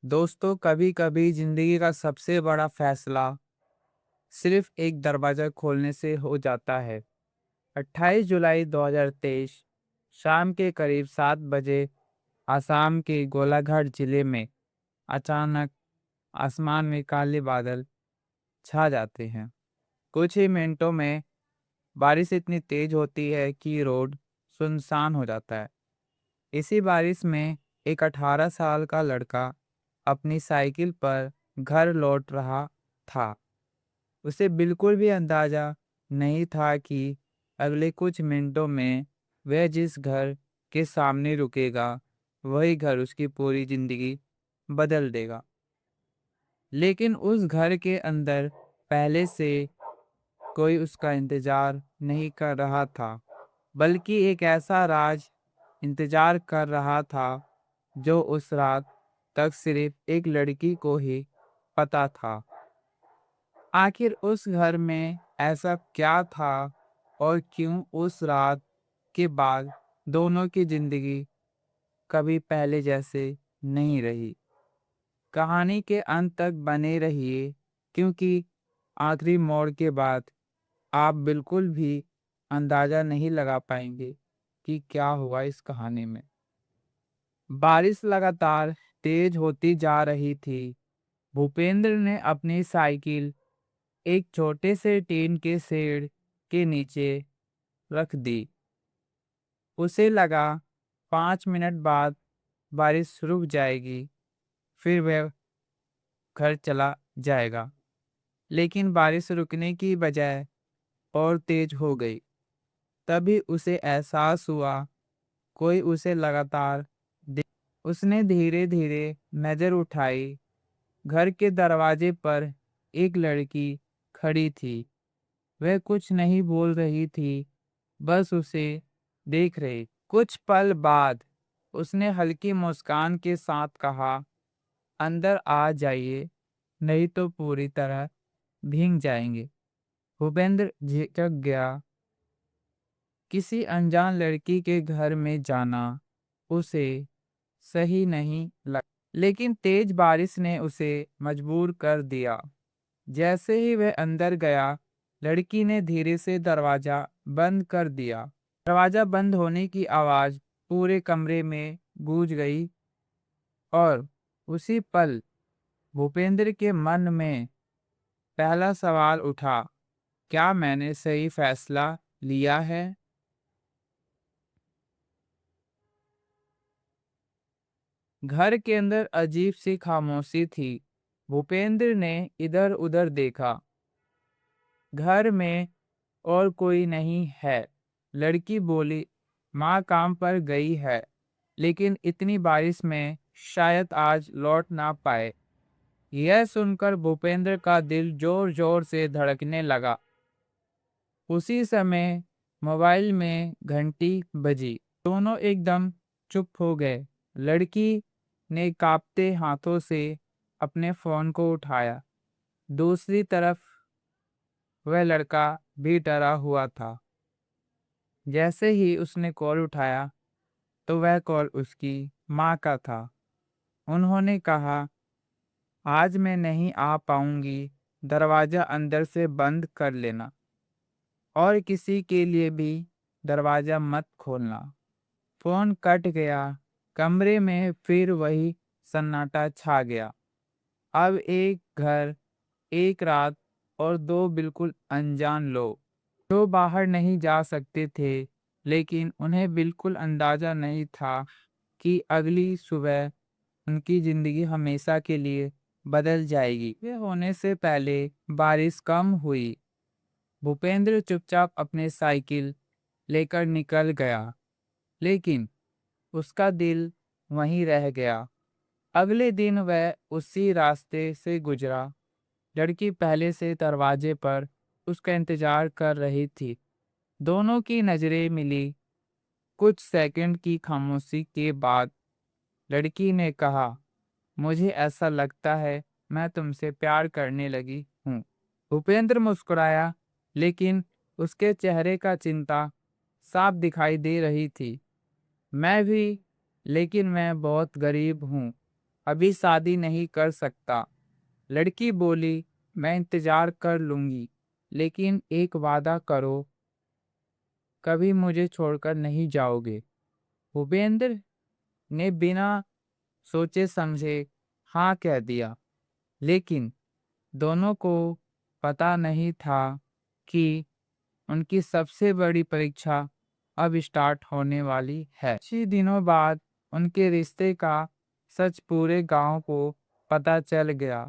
दोस्तों, कभी कभी जिंदगी का सबसे बड़ा फैसला सिर्फ एक दरवाजा खोलने से हो जाता है। 28 जुलाई 2023 शाम के करीब 7 बजे आसाम के गोलाघाट जिले में अचानक आसमान में काले बादल छा जाते हैं। कुछ ही मिनटों में बारिश इतनी तेज होती है कि रोड सुनसान हो जाता है। इसी बारिश में एक 18 साल का लड़का अपनी साइकिल पर घर लौट रहा था। उसे बिल्कुल भी अंदाजा नहीं था कि अगले कुछ मिनटों में वह जिस घर के सामने रुकेगा, वही घर उसकी पूरी जिंदगी बदल देगा। लेकिन उस घर के अंदर पहले से कोई उसका इंतजार नहीं कर रहा था, बल्कि एक ऐसा राज इंतजार कर रहा था जो उस रात तक सिर्फ एक लड़की को ही पता था। आखिर उस घर में ऐसा क्या था और क्यों उस रात के बाद दोनों की जिंदगी कभी पहले जैसे नहीं रही। कहानी के अंत तक बने रहिए, क्योंकि आखिरी मोड़ के बाद आप बिल्कुल भी अंदाजा नहीं लगा पाएंगे कि क्या हुआ इस कहानी में। बारिश लगातार तेज होती जा रही थी। भूपेंद्र ने अपनी साइकिल एक छोटे से टीन के शेड के नीचे रख दी। उसे लगा 5 मिनट बाद बारिश रुक जाएगी, फिर वह घर चला जाएगा। लेकिन बारिश रुकने की बजाय और तेज हो गई। तभी उसे एहसास हुआ कोई उसे लगातार देख। उसने धीरे धीरे नजर उठाई। घर के दरवाजे पर एक लड़की खड़ी थी। वह कुछ नहीं बोल रही थी, बस उसे देख रही। कुछ पल बाद उसने हल्की मुस्कान के साथ कहा, अंदर आ जाइए, नहीं तो पूरी तरह भीग जाएंगे। भूपेंद्र झिझक गया। किसी अनजान लड़की के घर में जाना उसे सही नहीं लगा, लेकिन तेज बारिश ने उसे मजबूर कर दिया। जैसे ही वह अंदर गया, लड़की ने धीरे से दरवाजा बंद कर दिया। दरवाजा बंद होने की आवाज पूरे कमरे में गूंज गई और उसी पल भूपेंद्र के मन में पहला सवाल उठा, क्या मैंने सही फैसला लिया है? घर के अंदर अजीब सी खामोशी थी। भूपेंद्र ने इधर उधर देखा। घर में और कोई नहीं है। लड़की बोली, माँ काम पर गई है, लेकिन इतनी बारिश में शायद आज लौट ना पाए। यह सुनकर भूपेंद्र का दिल जोर जोर से धड़कने लगा। उसी समय मोबाइल में घंटी बजी। दोनों एकदम चुप हो गए। लड़की ने कांपते हाथों से अपने फोन को उठाया। दूसरी तरफ वह लड़का भी डरा हुआ था। जैसे ही उसने कॉल उठाया, तो वह कॉल उसकी माँ का था। उन्होंने कहा, आज मैं नहीं आ पाऊंगी, दरवाजा अंदर से बंद कर लेना और किसी के लिए भी दरवाजा मत खोलना। फोन कट गया। कमरे में फिर वही सन्नाटा छा गया। अब एक घर, एक रात और दो बिल्कुल अनजान लोग जो बाहर नहीं जा सकते थे, लेकिन उन्हें बिल्कुल अंदाजा नहीं था कि अगली सुबह उनकी जिंदगी हमेशा के लिए बदल जाएगी। ये होने से पहले बारिश कम हुई। भूपेंद्र चुपचाप अपने साइकिल लेकर निकल गया, लेकिन उसका दिल वहीं रह गया। अगले दिन वह उसी रास्ते से गुजरा। लड़की पहले से दरवाजे पर उसका इंतजार कर रही थी। दोनों की नजरें मिली। कुछ सेकंड की खामोशी के बाद लड़की ने कहा, मुझे ऐसा लगता है मैं तुमसे प्यार करने लगी हूँ। भूपेंद्र मुस्कुराया, लेकिन उसके चेहरे का चिंता साफ दिखाई दे रही थी। मैं भी, लेकिन मैं बहुत गरीब हूँ। अभी शादी नहीं कर सकता। लड़की बोली, मैं इंतजार कर लूंगी, लेकिन एक वादा करो, कभी मुझे छोड़कर नहीं जाओगे। भूपेंद्र ने बिना सोचे समझे हाँ कह दिया, लेकिन दोनों को पता नहीं था कि उनकी सबसे बड़ी परीक्षा अब स्टार्ट होने वाली है। कुछ ही दिनों बाद उनके रिश्ते का सच पूरे गांव को पता चल गया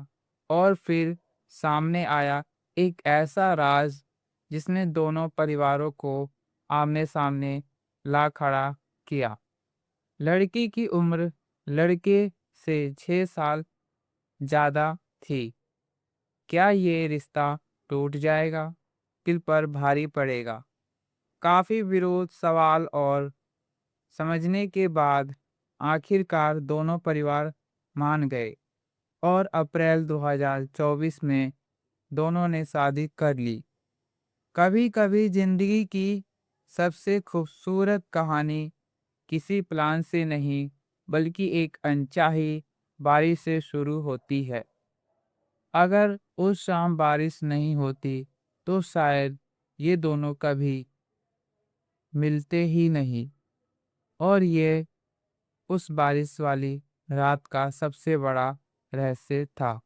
और फिर सामने आया एक ऐसा राज जिसने दोनों परिवारों को आमने सामने ला खड़ा किया। लड़की की उम्र लड़के से 6 साल ज्यादा थी। क्या ये रिश्ता टूट जाएगा? दिल पर भारी पड़ेगा। काफी विरोध, सवाल और समझने के बाद आखिरकार दोनों परिवार मान गए और अप्रैल 2024 में दोनों ने शादी कर ली। कभी कभी जिंदगी की सबसे खूबसूरत कहानी किसी प्लान से नहीं, बल्कि एक अनचाही बारिश से शुरू होती है। अगर उस शाम बारिश नहीं होती तो शायद ये दोनों कभी मिलते ही नहीं। और ये उस बारिश वाली रात का सबसे बड़ा रहस्य था।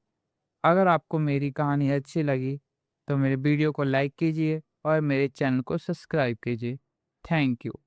अगर आपको मेरी कहानी अच्छी लगी तो मेरे वीडियो को लाइक कीजिए और मेरे चैनल को सब्सक्राइब कीजिए। Thank you.